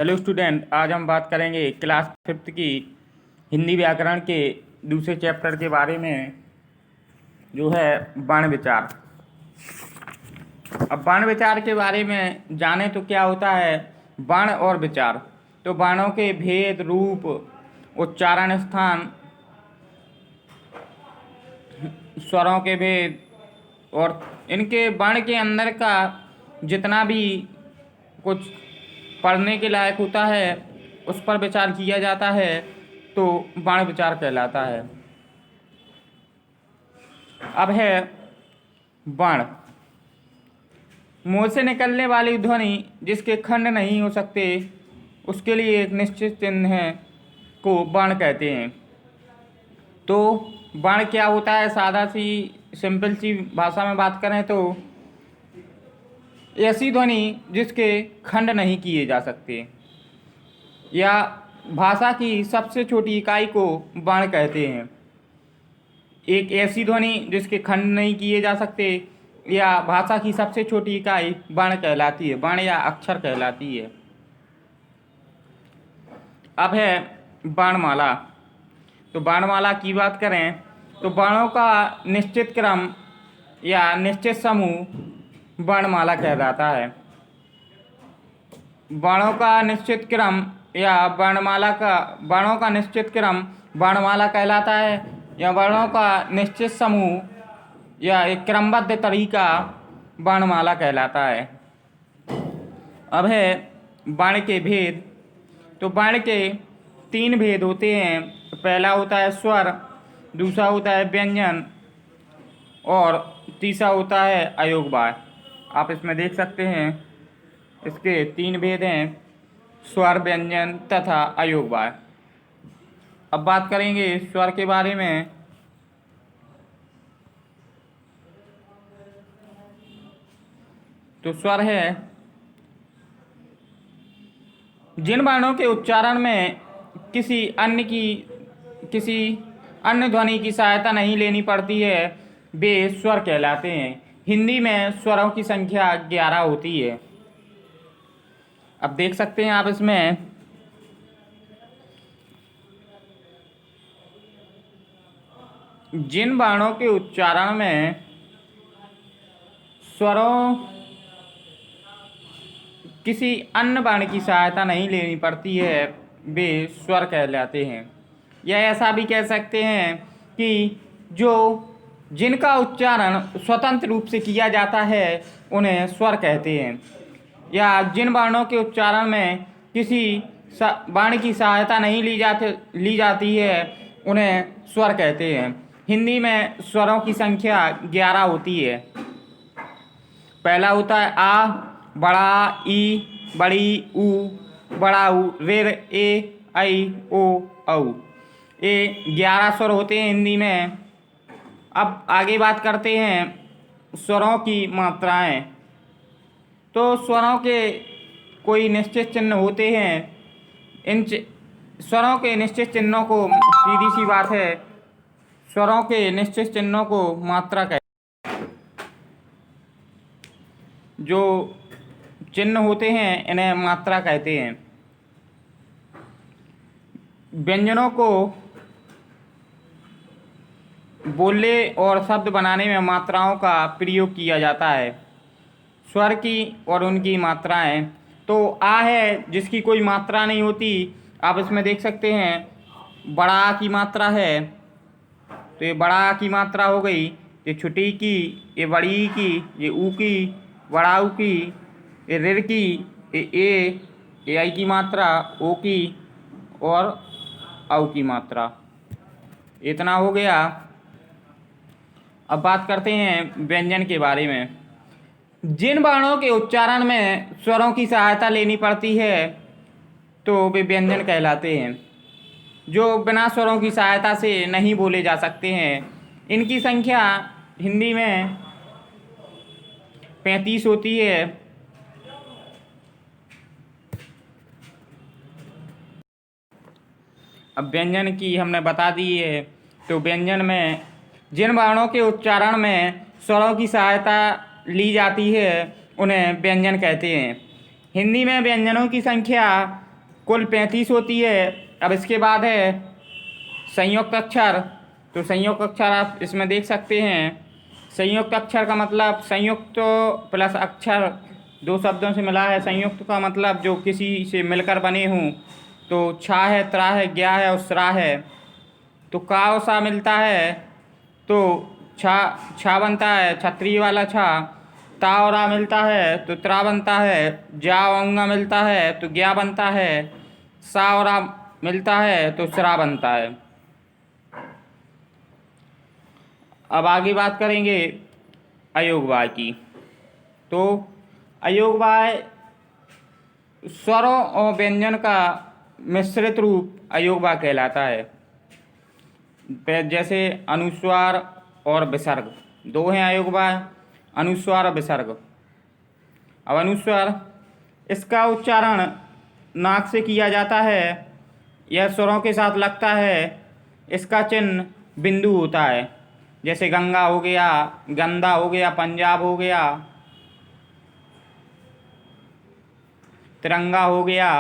Hello student, आज हम बात करेंगे क्लास 5th की हिंदी व्याकरण के दूसरे चैप्टर के बारे में, जो है बाण विचार। अब बाण विचार के बारे में जाने तो क्या होता है बाण और विचार। तो बाणों के भेद, रूप, उच्चारण स्थान, स्वरों के भेद और इनके बाण के अंदर का जितना भी कुछ पढ़ने के लायक होता है उस पर विचार किया जाता है, तो बाण विचार कहलाता है। अब है बाण। मुंह से निकलने वाली ध्वनि जिसके खंड नहीं हो सकते उसके लिए एक निश्चित चिन्ह को बाण कहते हैं। तो बाण क्या होता है, सादा सी सिंपल सी भाषा में बात करें तो ऐसी ध्वनि जिसके खंड नहीं किए जा सकते, या भाषा की सबसे छोटी इकाई को बाण कहते हैं। एक ऐसी ध्वनि जिसके खंड नहीं किए जा सकते या भाषा की सबसे छोटी इकाई बाण कहलाती है, बाण या अक्षर कहलाती है। अब है बाणमाला। तो बाणमाला की बात करें तो बाणों का निश्चित क्रम या निश्चित समूह बाणमाला कहलाता है। बाणों का निश्चित क्रम या बाणों का निश्चित क्रम बाणमाला कहलाता है, या बाणों का निश्चित समूह या एक क्रमबद्ध तरीका बाणमाला कहलाता है। अब है बाण के भेद। तो बाण के 3 भेद होते हैं। पहला होता है स्वर, दूसरा होता है व्यंजन और तीसरा होता है अयोगवाय। आप इसमें देख सकते हैं इसके 3 भेद हैं, स्वर, व्यंजन तथा अयोगवाय। अब बात करेंगे स्वर के बारे में। तो स्वर है जिन बाणों के उच्चारण में किसी अन्य ध्वनि की सहायता नहीं लेनी पड़ती है वे स्वर कहलाते हैं। हिंदी में स्वरों की संख्या 11 होती है। अब देख सकते हैं आप इसमें जिन बाणों के उच्चारण में स्वरों किसी अन्य बाण की सहायता नहीं लेनी पड़ती है वे स्वर कहलाते हैं। या ऐसा भी कह सकते हैं कि जिनका उच्चारण स्वतंत्र रूप से किया जाता है उन्हें स्वर कहते हैं। या जिन बाणों के उच्चारण में किसी बाण की सहायता नहीं ली जाती है उन्हें स्वर कहते हैं। हिंदी में स्वरों की संख्या 11 होती है। पहला होता है आ, बड़ा, ई, बड़ी, ऊ, बड़ा ऊ, ऋ, ए, ऐ, ओ, औ। ये 11 स्वर होते हैं हिंदी में। अब आगे बात करते हैं स्वरों की मात्राएं। तो स्वरों के कोई निश्चित चिन्ह होते हैं। इन स्वरों के निश्चित चिन्हों को, सीधी सी बात है, स्वरों के निश्चित चिन्हों को मात्रा कहते हैं। जो चिन्ह होते हैं इन्हें मात्रा कहते हैं। व्यंजनों को बोलने और शब्द बनाने में मात्राओं का प्रयोग किया जाता है। स्वर की और उनकी मात्राएं। तो आ है जिसकी कोई मात्रा नहीं होती। आप इसमें देख सकते हैं बड़ा की मात्रा है, तो ये बड़ा की मात्रा हो गई। ये छुटी की, ये बड़ी की, ये ऊ की, बड़ाऊ की, ये ऋ की, ये आई की मात्रा, ओ की और औ की मात्रा। इतना हो गया। अब बात करते हैं व्यंजन के बारे में। जिन बाणों के उच्चारण में स्वरों की सहायता लेनी पड़ती है तो वे व्यंजन कहलाते हैं। जो बिना स्वरों की सहायता से नहीं बोले जा सकते हैं, इनकी संख्या हिंदी में 35 होती है। अब व्यंजन की हमने बता दी है। तो व्यंजन में जिन बाणों के उच्चारण में स्वरों की सहायता ली जाती है उन्हें व्यंजन कहते हैं। हिंदी में व्यंजनों की संख्या कुल 35 होती है। अब इसके बाद है संयुक्त अक्षर। तो संयुक्त अक्षर आप इसमें देख सकते हैं। संयुक्त अक्षर का मतलब संयुक्त प्लस अक्षर दो शब्दों से मिला है। संयुक्त का मतलब जो किसी से मिलकर बने हों। तो छा है, त्रा है, ज्ञा है और स्रा है। तो का और सा मिलता है तो छा छा बनता है, छतरी वाला छा। ता और आ मिलता है तो त्रा बनता है। जा और अंगा मिलता है तो ज्ञा बनता है। सा और आ मिलता है तो स्रा बनता है। अब आगे बात करेंगे अयोगवाय की। तो अयोगवाय स्वरों और व्यंजन का मिश्रित रूप अयोगवाय कहलाता है। जैसे अनुस्वार और विसर्ग दो हैं अयोगवाय, अनुस्वार और विसर्ग। अब अनुस्वार, इसका उच्चारण नाक से किया जाता है। यह स्वरों के साथ लगता है। इसका चिन्ह बिंदु होता है। जैसे गंगा हो गया, गंदा हो गया, पंजाब हो गया, तिरंगा हो गया।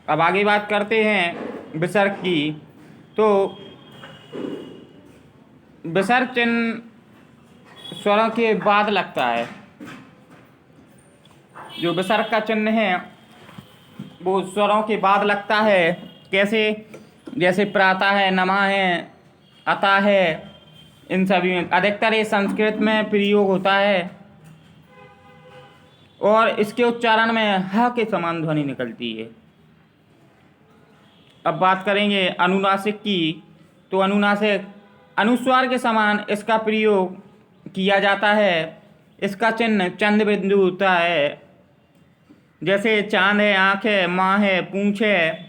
अब आगे बात करते हैं विसर्ग की। तो विसर्ग चिन्ह स्वरों के बाद लगता है। जो विसर्ग का चिन्ह है वो स्वरों के बाद लगता है। कैसे? जैसे प्रातः है, नमा है, अतः है। इन सभी में अधिकतर ये संस्कृत में प्रयोग होता है और इसके उच्चारण में ह के समान ध्वनि निकलती है। अब बात करेंगे अनुनासिक की। तो अनुनासिक अनुस्वार के समान इसका प्रयोग किया जाता है। इसका चिन्ह चंद बिंदु होता है। जैसे चांद है, आँख है, माँ है, पूँछ है।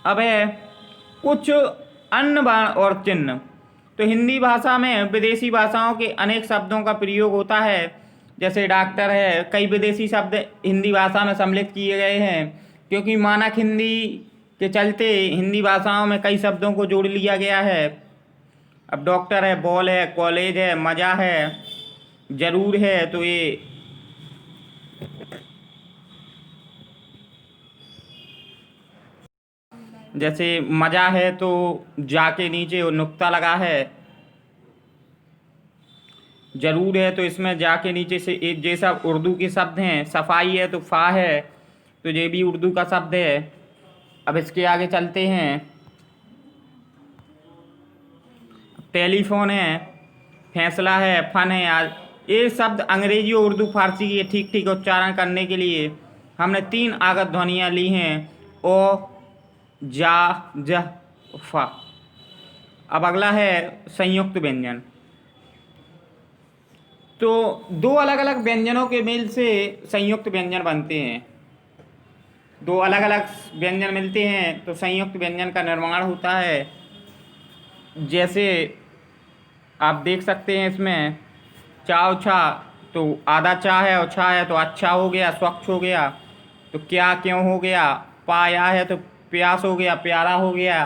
अब है कुछ अन्य वर्ण और चिन्ह। तो हिंदी भाषा में विदेशी भाषाओं के अनेक शब्दों का प्रयोग होता है। जैसे डॉक्टर है, कई विदेशी शब्द हिंदी भाषा में सम्मिलित किए गए हैं क्योंकि मानक हिंदी के चलते हिंदी भाषाओं में कई शब्दों को जोड़ लिया गया है। अब डॉक्टर है, बॉल है, कॉलेज है, मज़ा है, जरूर है। तो ये जैसे मज़ा है तो जा के नीचे नुक्ता लगा है। जरूर है तो इसमें जा के नीचे से एक जैसा उर्दू के शब्द हैं। सफाई है तो फा है, तो ये भी उर्दू का शब्द है। अब इसके आगे चलते हैं। टेलीफोन है, फैसला है, फन है। आज ये शब्द अंग्रेजी और उर्दू फारसी के ठीक ठीक उच्चारण करने के लिए हमने 3 आगत ध्वनियाँ ली हैं। ओ, जा, ज, फा। अब अगला है संयुक्त व्यंजन। तो दो अलग अलग व्यंजनों के मेल से संयुक्त व्यंजन बनते हैं। दो अलग अलग व्यंजन मिलते हैं तो संयुक्त व्यंजन का निर्माण होता है। जैसे आप देख सकते हैं इसमें चाव छा, तो आधा चा है और छा है तो अच्छा हो गया, स्वच्छ हो गया। तो क्या क्यों हो गया। पाया है तो प्यास हो गया, प्यारा हो गया।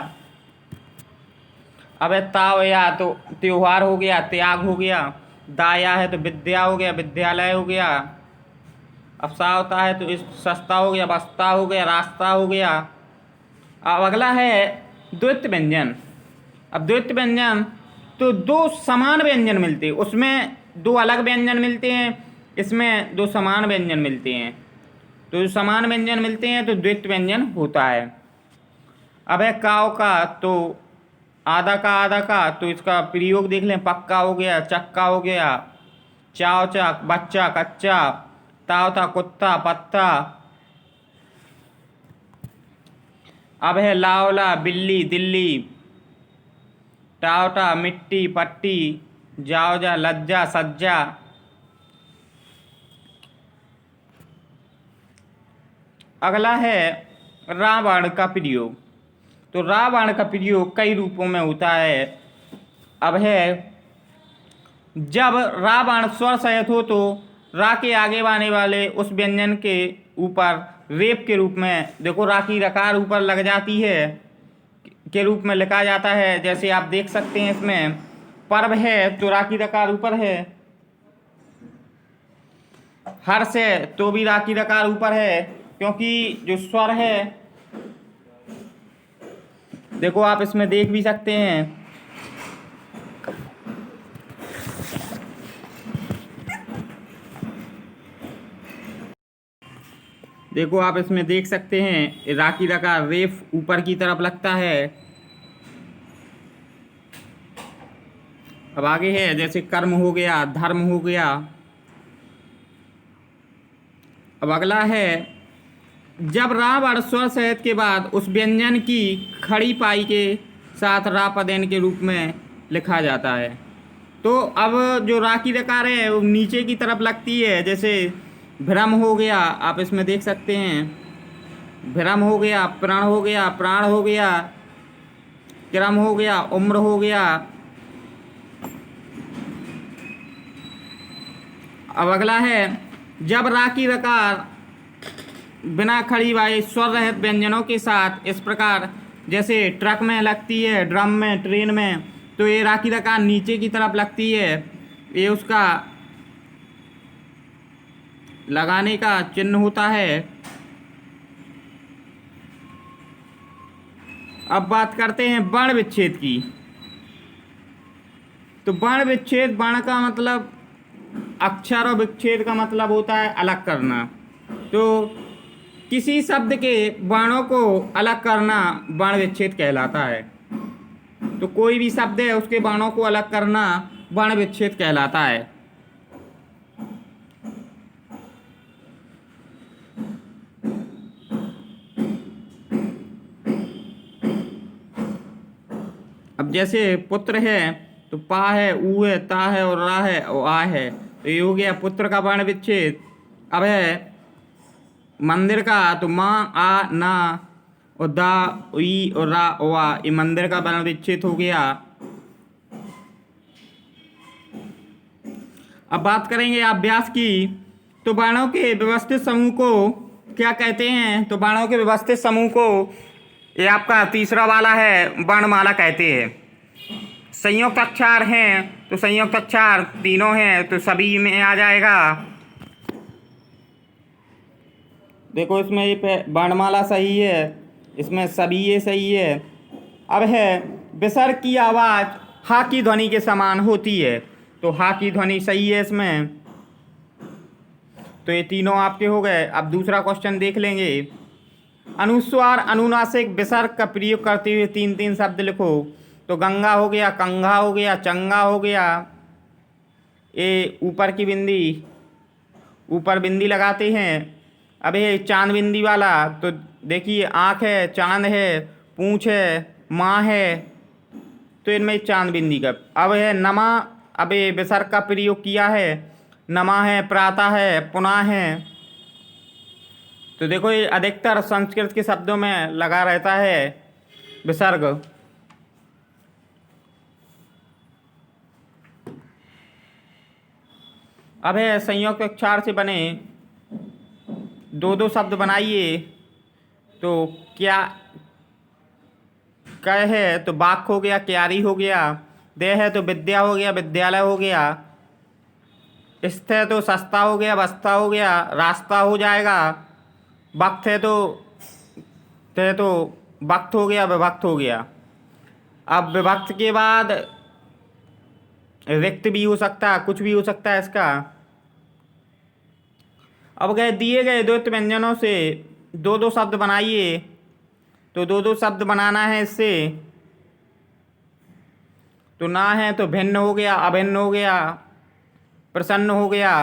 अब ताव या तो त्योहार हो गया, त्याग हो गया। दाया है तो विद्या हो गया, विद्यालय हो गया। अब सा होता है तो इस सस्ता हो गया, बस्ता हो गया, रास्ता हो गया। अब अगला है द्वित्व व्यंजन। अब द्वित्व व्यंजन तो दो समान व्यंजन मिलते हैं, उसमें दो अलग व्यंजन मिलते हैं, इसमें दो समान व्यंजन मिलते हैं। तो जो समान व्यंजन मिलते हैं तो द्वित्व व्यंजन होता है। अब है काव का, तो आधा का आधा का, तो इसका प्रयोग देख लें। पक्का हो गया, चक्का हो गया, चाव चक, बच्चा, कच्चा, ताव था, कुत्ता, पत्ता। अब है लावला, बिल्ली, दिल्ली, टावटा, मिट्टी, पट्टी, जावजा, लज्जा, सज्जा। अगला है रावण का प्रयोग। तो रावण का प्रयोग कई रूपों में होता है। अब है जब रावण स्वर सहित हो तो रा के आगे आने वाले उस व्यंजन के ऊपर रेप के रूप में, देखो रा की रकार ऊपर लग जाती है, के रूप में लिखा जाता है। जैसे आप देख सकते हैं इसमें पर्व है तो रा की रकार ऊपर है। हर्ष है तो भी रा की रकार ऊपर है, क्योंकि जो स्वर है, देखो आप इसमें देख भी सकते हैं, देखो आप इसमें देख सकते हैं रा की रकार रेफ ऊपर की तरफ लगता है। अब आगे है जैसे कर्म हो गया, धर्म हो गया। अब अगला है जब रा वर्ण स्वर सहित के बाद उस व्यंजन की खड़ी पाई के साथ रा पदेन के रूप में लिखा जाता है। तो अब जो रा की रकार है वो नीचे की तरफ लगती है, जैसे भ्रम हो गया, आप इसमें देख सकते हैं भ्रम हो गया, प्रण हो गया, प्राण हो गया, क्रम हो गया, उम्र हो गया। अब अगला है जब रा की रकार बिना खड़ी वाई स्वर रहित व्यंजनों के साथ इस प्रकार जैसे ट्रक में लगती है, ड्रम में, ट्रेन में, तो ये रा की रकार नीचे की तरफ लगती है, ये उसका लगाने का चिन्ह होता है। अब बात करते हैं वर्ण विच्छेद की। तो वर्ण विच्छेद, वर्ण का मतलब अक्षर और विच्छेद का मतलब होता है अलग करना। तो किसी शब्द के वर्णों को अलग करना वर्ण विच्छेद कहलाता है। तो कोई भी शब्द है उसके वर्णों को अलग करना वर्ण विच्छेद कहलाता है। अब जैसे पुत्र है तो पा है, ऊ है, ता है और रा है और आ है, तो ये हो गया पुत्र का वर्ण विच्छेद। अब है मंदिर का, तो माँ, आ, ना और दा, ई और रा और आ, ये मंदिर का वर्ण विच्छेद हो गया। अब बात करेंगे अभ्यास की। तो वर्णों के व्यवस्थित समूह को क्या कहते हैं? तो वर्णों के व्यवस्थित समूह को ये आपका तीसरा वाला है वर्णमाला कहते हैं। संयुक्त अक्षर हैं तो संयुक्त अक्षर तीनों हैं तो सभी में आ जाएगा। देखो इसमें ये वर्णमाला सही है, इसमें सभी ये सही है। अब है विसर्ग की आवाज़ हा की ध्वनि के समान होती है, तो हा की ध्वनि सही है इसमें। तो ये तीनों आपके हो गए। अब दूसरा क्वेश्चन देख लेंगे। अनुस्वार अनुनासिक विसर्ग का प्रयोग करते हुए तीन तीन शब्द लिखो। तो गंगा हो गया, कंघा हो गया, चंगा हो गया। ये ऊपर की बिंदी, ऊपर बिंदी लगाते हैं। अब ये चांद बिंदी वाला, तो देखिए आँख है, चांद है, पूँछ है, माँ है, तो इनमें चांद बिंदी का। अब है नमा, अब ये विसर्ग का प्रयोग किया है, नमा है, प्रातः है, पुनः है। तो देखो ये अधिकतर संस्कृत के शब्दों में लगा रहता है विसर्ग। अब है संयुक्त अक्षर से बने दो दो शब्द बनाइए। तो क्या कह है तो बाक हो गया, क्यारी हो गया। दे है तो विद्या हो गया, विद्यालय हो गया। स्थ है तो सस्ता हो गया, बस्ता हो गया, रास्ता हो जाएगा। वक्त है तो वक्त हो गया, विभक्त हो गया। अब विभक्त के बाद रिक्त भी हो सकता है, कुछ भी हो सकता है इसका। अब गए दिए गए द्वैत व्यंजनों से दो दो शब्द बनाइए। तो दो दो शब्द बनाना है इससे। तो ना है तो भिन्न हो गया, अभिन्न हो गया, प्रसन्न हो गया।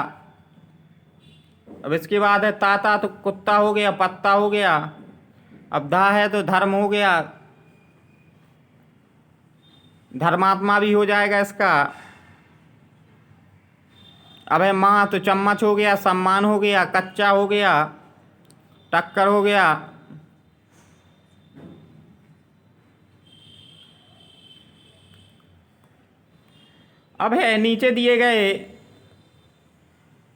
अब इसके बाद है ताता तो कुत्ता हो गया, पत्ता हो गया। अब धा है तो धर्म हो गया, धर्मात्मा भी हो जाएगा इसका। अब है माँ तो चम्मच हो गया, सम्मान हो गया, कच्चा हो गया, टक्कर हो गया। अब है नीचे दिए गए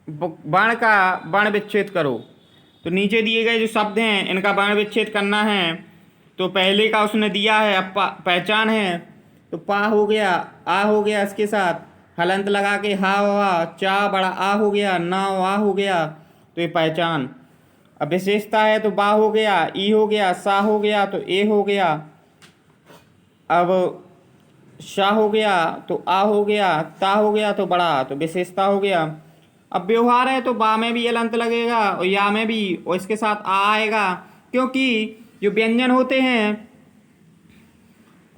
वर्ण का वर्ण विच्छेद करो। तो नीचे दिए गए जो शब्द हैं इनका वर्ण विच्छेद करना है। तो पहले का उसने दिया है, अब पहचान है, तो पा हो गया, आ हो गया इसके साथ, हलंत लगा के हा हुआ, चा बड़ा आ हो गया, ना वा हो गया, तो ये पहचान। अब विशेषता है तो बा हो गया, ई हो गया, सा हो गया तो ए हो गया, अब शा हो गया तो आ हो गया, ता हो गया तो बड़ा, तो विशेषता हो गया। अब व्यवहार है तो बा में भी अलंत लगेगा और या में भी, और इसके साथ आ आएगा, क्योंकि जो व्यंजन होते हैं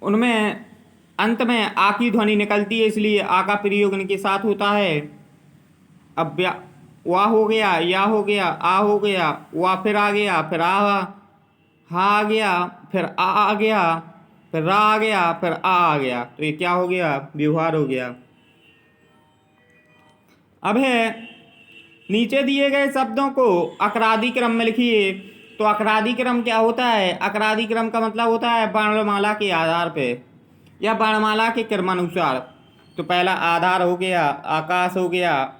उनमें अंत में आ की ध्वनि निकलती है, इसलिए आ का प्रयोग इनके साथ होता है। अब वाह हो गया, या हो गया, आ हो गया, वाह फिर आ गया, फिर हा आ गया, फिर आ गया, फिर रा आ गया, फिर आ गया, तो ये क्या हो गया? व्यवहार हो गया। अब है नीचे दिए गए शब्दों को अकरादी क्रम में लिखिए। तो अकरादी क्रम क्या होता है? अकरादी क्रम का मतलब होता है वर्णमाला के आधार पे या वर्णमाला के क्रमानुसार। तो पहला आधार हो गया, आकाश हो गया,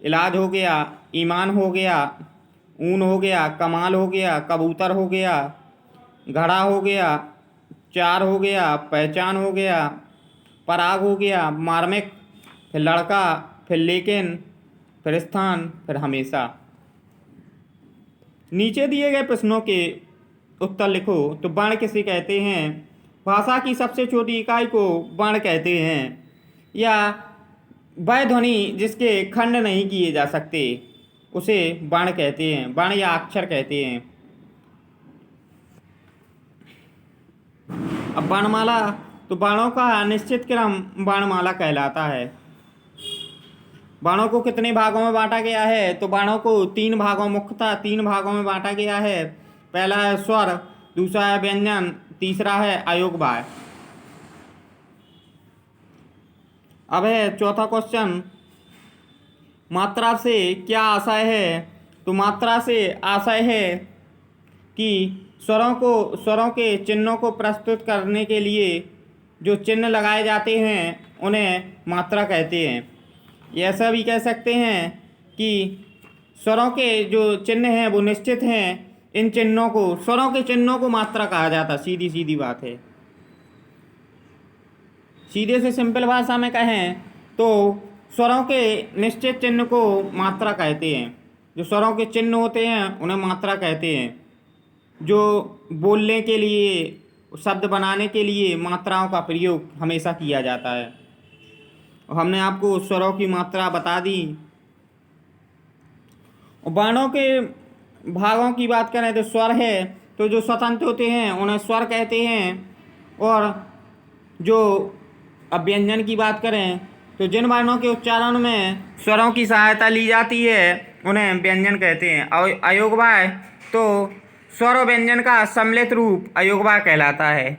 इलाज हो गया, ईमान हो गया, ऊन हो गया, कमाल हो गया, कबूतर हो गया, घड़ा हो गया, चार हो गया, पहचान हो गया, पराग हो गया, मार्मिक, फिर लड़का, फिर लेकिन, फिर स्थान, फिर हमेशा। नीचे दिए गए प्रश्नों के उत्तर लिखो। तो वर्ण किसे कहते हैं? भाषा की सबसे छोटी इकाई को वर्ण कहते हैं, या वह ध्वनि जिसके खंड नहीं किए जा सकते उसे वर्ण कहते हैं, वर्ण या अक्षर कहते हैं। अब वर्णमाला, तो वर्णों का निश्चित क्रम वर्णमाला कहलाता है। वर्णों को कितने भागों में बांटा गया है? तो वर्णों को मुख्यतः तीन भागों में बांटा गया है। पहला है स्वर, दूसरा है व्यंजन, तीसरा है अयोगवाय। अब है चौथा क्वेश्चन, मात्रा से क्या आशय है? तो मात्रा से आशय है कि स्वरों के चिन्हों को प्रस्तुत करने के लिए जो चिन्ह लगाए जाते हैं उन्हें मात्रा कहते हैं। ये ऐसा भी कह सकते हैं कि स्वरों के जो चिन्ह हैं वो निश्चित हैं, इन चिन्हों को, स्वरों के चिन्हों को मात्रा कहा जाता। सीधी सीधी बात है। सीधे से सिंपल भाषा में कहें तो स्वरों के निश्चित चिन्ह को मात्रा कहते हैं। जो स्वरों के चिन्ह होते हैं उन्हें मात्रा कहते हैं। जो बोलने के लिए, शब्द बनाने के लिए मात्राओं का प्रयोग हमेशा किया जाता है। और हमने आपको स्वरों की मात्रा बता दी। वर्णों के भागों की बात करें तो स्वर है, तो जो स्वतंत्र होते हैं उन्हें स्वर कहते हैं। और जो अब व्यंजन की बात करें तो जिन वर्णों के उच्चारण में स्वरों की सहायता ली जाती है उन्हें व्यंजन कहते हैं। और अयोगवाय, तो स्वर और व्यंजन का सम्मिलित रूप अयोगवाय कहलाता है।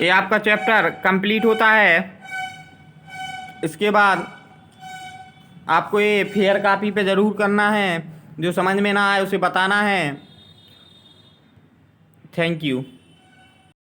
ये आपका चैप्टर कंप्लीट होता है। इसके बाद आपको ये फेयर कॉपी पे ज़रूर करना है। जो समझ में ना आए उसे बताना है। Thank you.